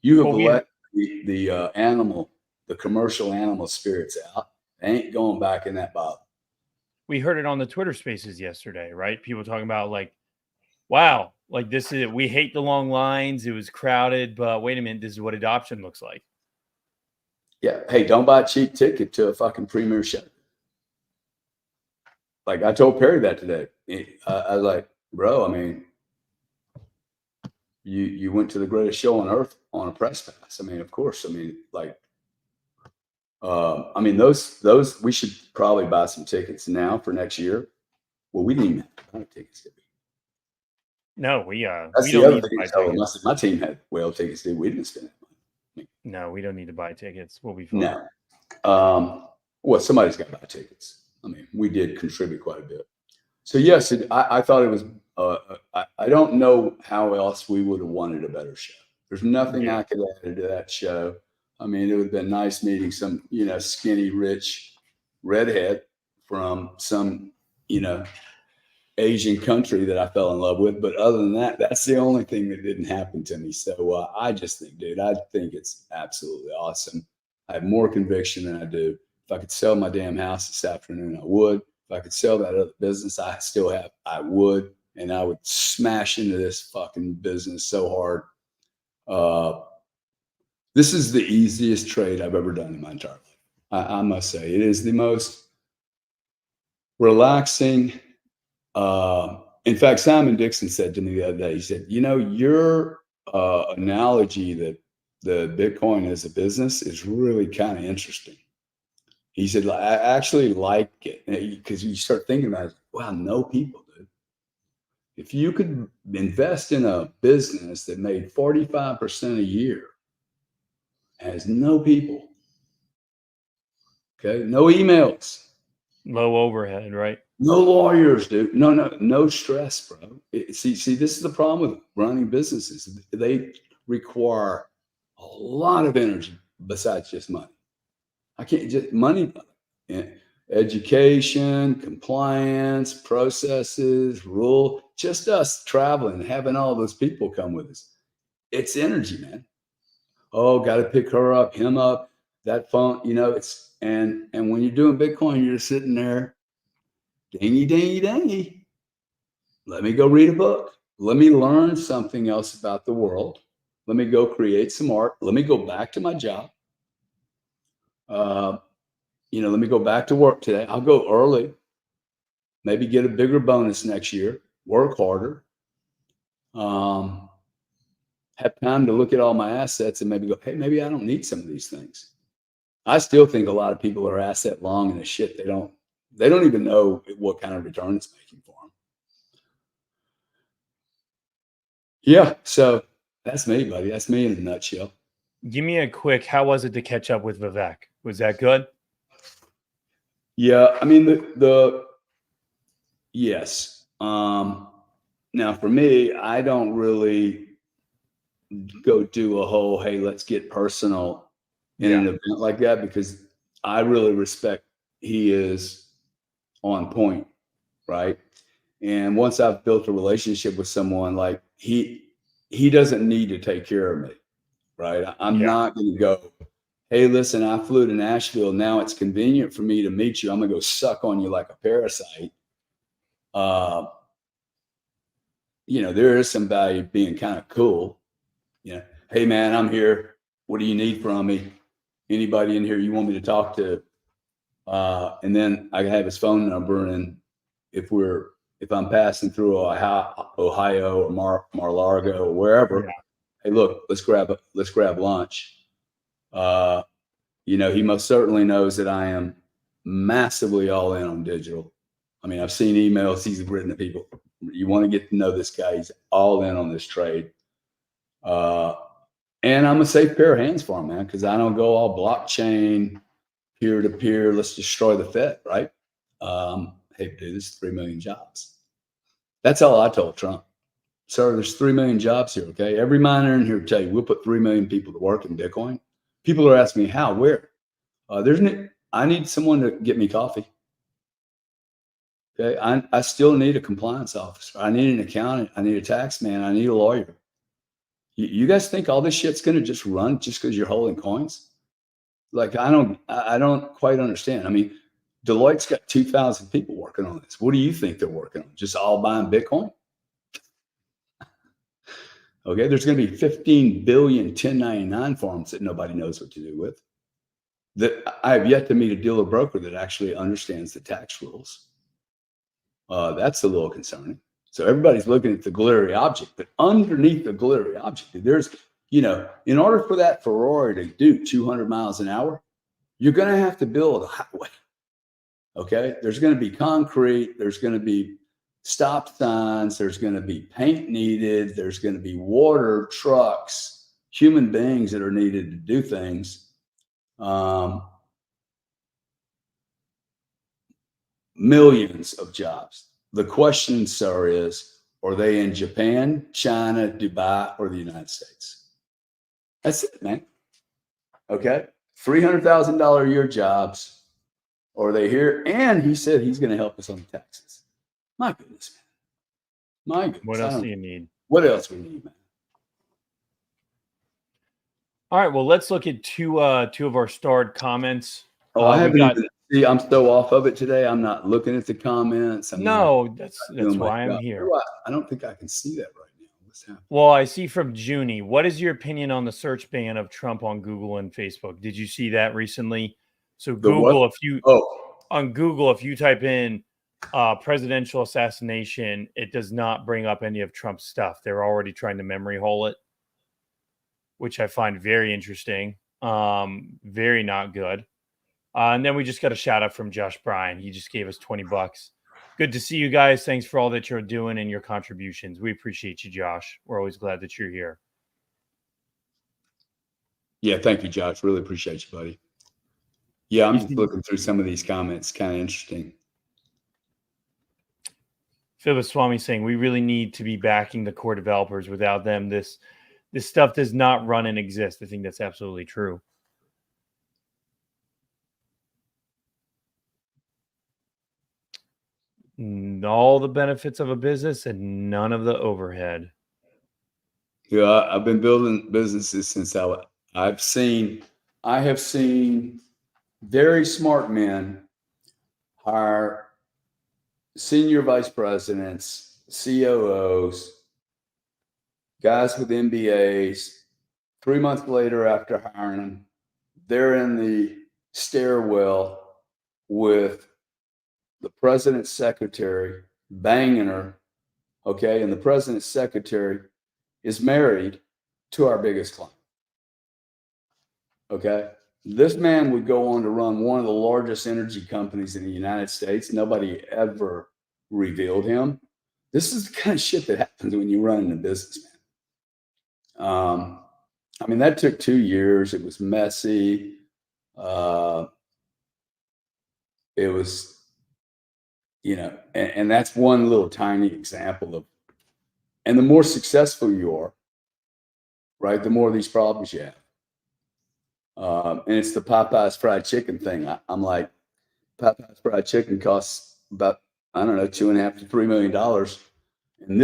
You have let the commercial animal spirits out. They ain't going back in that bottle. We heard it on the Twitter Spaces yesterday, right? People talking about like, wow, like this is, we hate the long lines. It was crowded, but wait a minute, this is what adoption looks like. Yeah. Hey, don't buy a cheap ticket to a fucking premiere show. Like I told Perry that today. I was like, bro, I mean, you went to the greatest show on earth on a press pass. I mean, of course. I mean, like, I mean, those we should probably buy some tickets now for next year. Well, we didn't even have to buy tickets, did we? No, we That's we the don't other need to thing. buy So tickets. my team had whale tickets, did we? Didn't spend that money. No, we don't need to buy tickets. We'll be fine. No. Well, somebody's got to buy tickets. I mean, we did contribute quite a bit. So yes, I thought it was. I don't know how else we would have wanted a better show. There's nothing I could add to that show. I mean, it would have been nice meeting some, skinny, rich redhead from some, Asian country that I fell in love with. But other than that, that's the only thing that didn't happen to me. So I just think, dude, I think it's absolutely awesome. I have more conviction than I do. If I could sell my damn house this afternoon, I would. If I could sell that other business I still have, I would. And I would smash into this fucking business so hard. This is the easiest trade I've ever done in my entire life. I must say, it is the most relaxing. In fact, Simon Dixon said to me the other day, he said, your analogy that the Bitcoin as a business is really kind of interesting. He said, I actually like it because you start thinking about it. Wow, no people, dude. If you could invest in a business that made 45% a year, has no people, okay, no emails, Low overhead, right? no lawyers, dude. No stress, bro. See, this is the problem with running businesses. They require a lot of energy besides just money. I can't just money, education, compliance, processes, rule. Just us traveling, having all those people come with us. It's energy, man. Oh, got to pick her up, him up, that phone. It's and when you're doing Bitcoin, you're sitting there. Dingy, dingy, dingy. Let me go read a book. Let me learn something else about the world. Let me go create some art. Let me go back to my job. Let me go back to work today. I'll go early. maybe get a bigger bonus next year, work harder, have time to look at all my assets and maybe go, hey, maybe I don't need some of these things. I still think a lot of people are asset long and the shit. They don't even know what kind of return it's making for them. Yeah. So that's me, buddy. That's me in a nutshell. Give me a quick, how was it to catch up with Vivek? Was that good? Yeah. I mean, yes. Now for me, I don't really go do a whole, hey, let's get personal in an event like that, because I really respect he is on point, right? And once I've built a relationship with someone, like he doesn't need to take care of me, right? I'm not going to go, hey, listen, I flew to Nashville. Now it's convenient for me to meet you. I'm going to go suck on you like a parasite. There is some value being kind of cool. Hey man, I'm here. What do you need from me? Anybody in here you want me to talk to? And then I have his phone number, and if I'm passing through Ohio or Mar-a-Lago or wherever, hey, look, let's grab lunch. He most certainly knows that I am massively all in on digital. I mean, I've seen emails he's written to people. You want to get to know this guy. He's all in on this trade. And I'm a safe pair of hands for him, man, because I don't go all blockchain, peer-to-peer, let's destroy the Fed, right? Hey, dude, this is 3 million jobs. That's all I told Trump. Sir, there's 3 million jobs here, okay? Every miner in here will tell you, we'll put 3 million people to work in Bitcoin. People are asking me, how, where? I need someone to get me coffee. Okay, I still need a compliance officer. I need an accountant. I need a tax man. I need a lawyer. You guys think all this shit's going to just run just because you're holding coins? Like, I don't quite understand. I mean, Deloitte's got 2,000 people working on this. What do you think they're working on? Just all buying Bitcoin? Okay, there's going to be 15 billion 1099 forms that nobody knows what to do with. That I have yet to meet a dealer broker that actually understands the tax rules. That's a little concerning. So everybody's looking at the glittery object, but underneath the glittery object, there's, in order for that Ferrari to do 200 miles an hour, you're going to have to build a highway. Okay. There's going to be concrete. There's going to be stop signs. There's going to be paint needed. There's going to be water, trucks, human beings that are needed to do things. Millions of jobs. The question, sir, is, are they in Japan, China, Dubai, or the United States? That's it, man. Okay. $300,000 a year jobs. Or are they here? And he said he's going to help us on the taxes. My goodness, man. My goodness. What else do you need? What else we need, man? All right. Well, let's look at two of our starred comments. Oh, I haven't even. See, I'm so off of it today. I'm not looking at the comments. That's why I'm here. I don't think I can see that right now. What's happening? Well, I see from Junie. What is your opinion on the search ban of Trump on Google and Facebook? Did you see that recently? So Google, on Google, if you type in presidential assassination, it does not bring up any of Trump's stuff. They're already trying to memory hole it, which I find very interesting. Very not good. And then we just got a shout out from Josh Bryan. He just gave us $20. Good to see you guys. Thanks for all that you're doing and your contributions. We appreciate you, Josh. We're always glad that you're here. Yeah, thank you, Josh. Really appreciate you, buddy. Yeah, I'm just looking through some of these comments. Kind of interesting. Ramaswamy saying we really need to be backing the core developers. Without them, this stuff does not run and exist. I think that's absolutely true. All the benefits of a business and none of the overhead. Yeah, I've been building businesses since I have seen very smart men hire senior vice presidents, COOs, guys with MBAs. 3 months later, after hiring them, they're in the stairwell with the president's secretary banging her, okay? And the president's secretary is married to our biggest client, okay? This man would go on to run one of the largest energy companies in the United States. Nobody ever revealed him. This is the kind of shit that happens when you run in a business, man. I mean, that took 2 years. It was messy. It was, you know, and that's one little tiny example of, and the more successful you are, right, the more of these problems you have. And it's the Popeye's fried chicken thing. I'm like, Popeye's fried chicken costs about, I don't know, $2.5 to $3 million. And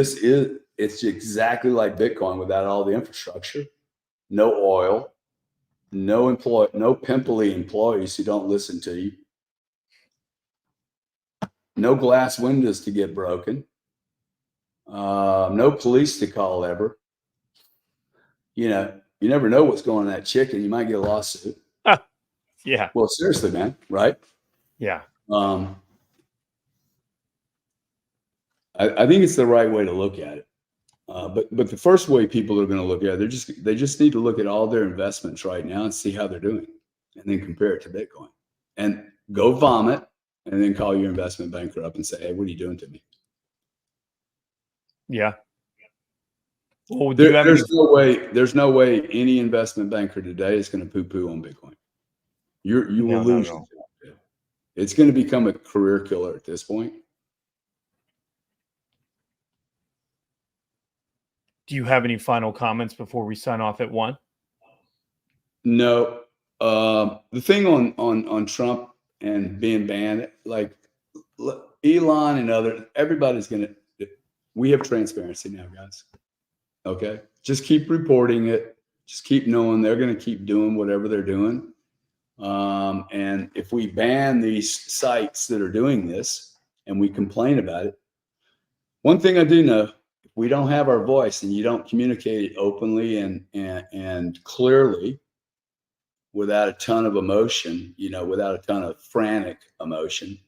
it's exactly like Bitcoin without all the infrastructure, no oil, no pimply employees who don't listen to you, no glass windows to get broken, no police to call ever. You know, you never know what's going on in that chicken. You might get a lawsuit. Yeah. Well, seriously, man, right? Yeah. I think it's the right way to look at it. But the first way people are going to look at it, they just need to look at all their investments right now and see how they're doing, and then compare it to Bitcoin, and go vomit, and then call your investment banker up and say, "Hey, what are you doing to me?" Yeah. Well, there's no way any investment banker today is going to poo-poo on Bitcoin. You will lose. No. It's going to become a career killer at this point. Do you have any final comments before we sign off at 1? No. The thing on Trump and being banned, like Elon and everybody's going to, we have transparency now, guys. Okay. Just keep reporting it. Just keep knowing they're going to keep doing whatever they're doing. And if we ban these sites that are doing this and we complain about it, one thing I do know, if we don't have our voice and you don't communicate openly and clearly without a ton of emotion, you know, without a ton of frantic emotion.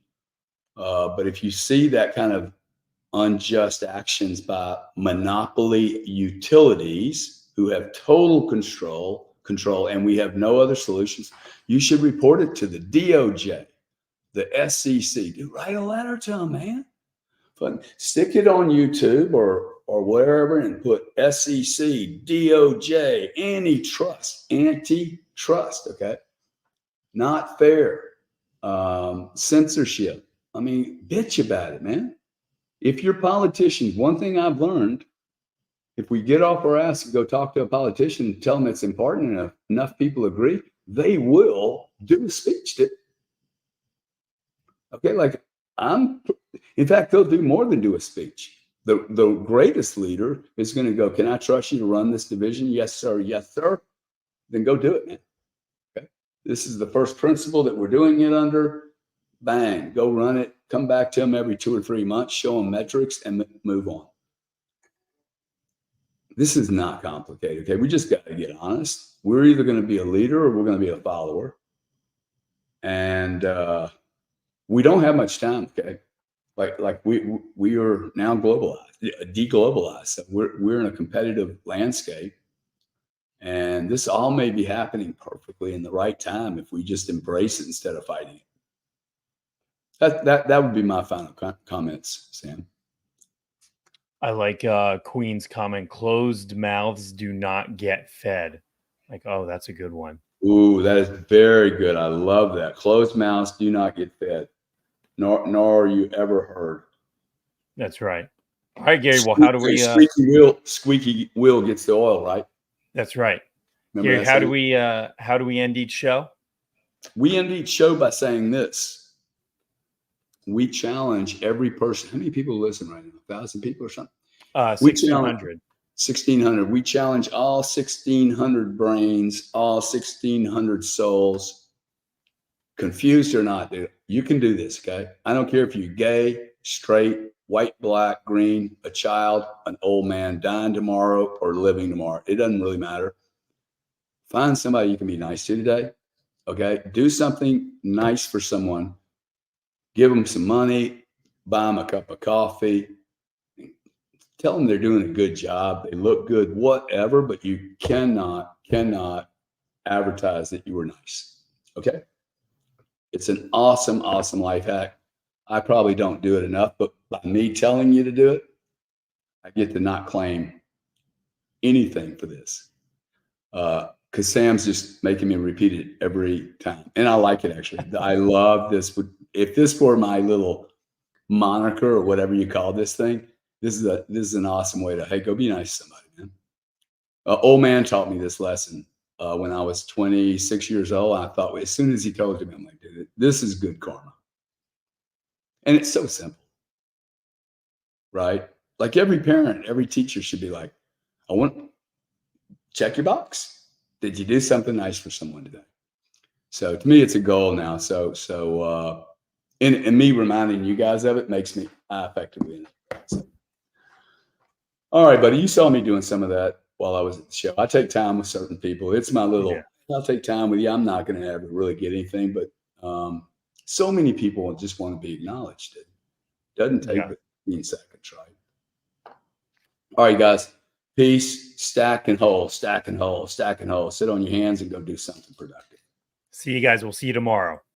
But if you see that kind of unjust actions by monopoly utilities who have total control, and we have no other solutions, you should report it to the DOJ, the SEC. Write a letter to them, man. But stick it on YouTube or wherever and put SEC, DOJ, antitrust, okay? Not fair. Censorship. I mean, bitch about it, man. If you're politicians, one thing I've learned, if we get off our ass and go talk to a politician and tell them it's important and enough people agree, they will do a speech. Okay, like in fact, they'll do more than do a speech. The greatest leader is going to go, "Can I trust you to run this division?" "Yes, sir." "Yes, sir." Then go do it, man. Okay. This is the first principle that we're doing it under. Bang, go run it. Come back to them every 2 or 3 months, show them metrics, and move on. This is not complicated. Okay, we just got to get honest. We're either going to be a leader or we're going to be a follower, and we don't have much time. Okay. Like we are now deglobalized. So we're in a competitive landscape, and this all may be happening perfectly in the right time if we just embrace it instead of fighting it. That would be my final comments, Sam. I like Queen's comment: "Closed mouths do not get fed." Like, oh, that's a good one. Ooh, that is very good. I love that. Closed mouths do not get fed. Nor are you ever heard. That's right. All right, Gary. Well, how do we? Squeaky wheel gets the oil, right? That's right. Remember Gary, how do we end each show? We end each show by saying this: we challenge every person. How many people listen right now? 1,000 people or something? 1,600. 1,600. We challenge all 1,600 brains, all 1,600 souls. Confused or not, dude, you can do this, okay? I don't care if you're gay, straight, white, black, green, a child, an old man, dying tomorrow or living tomorrow. It doesn't really matter. Find somebody you can be nice to today, okay? Do something nice for someone. give them some money, buy them a cup of coffee, tell them they're doing a good job, they look good, whatever, but you cannot advertise that you were nice. Okay? It's an awesome life hack. I probably don't do it enough, but by me telling you to do it, I get to not claim anything for this. Because Sam's just making me repeat it every time. And I like it, actually. I love this. If this were my little moniker or whatever you call this thing, this is an awesome way to, hey, go be nice to somebody, man. Old man taught me this lesson when I was 26 years old. I thought, as soon as he told me, I'm like, dude, this is good karma. And it's so simple, right? Like every parent, every teacher should be like, I want, check your box. Did you do something nice for someone today? So to me, it's a goal now. And me reminding you guys of it makes me effectively in it. So. All right, buddy, you saw me doing some of that while I was at the show. I take time with certain people. It's my little, I'll take time with you. I'm not going to ever really get anything, but so many people just want to be acknowledged. It doesn't take 15 seconds, right? All right, guys. Peace. Stack and hold, stack and hold, stack and hold. Sit on your hands and go do something productive. See you guys. We'll see you tomorrow.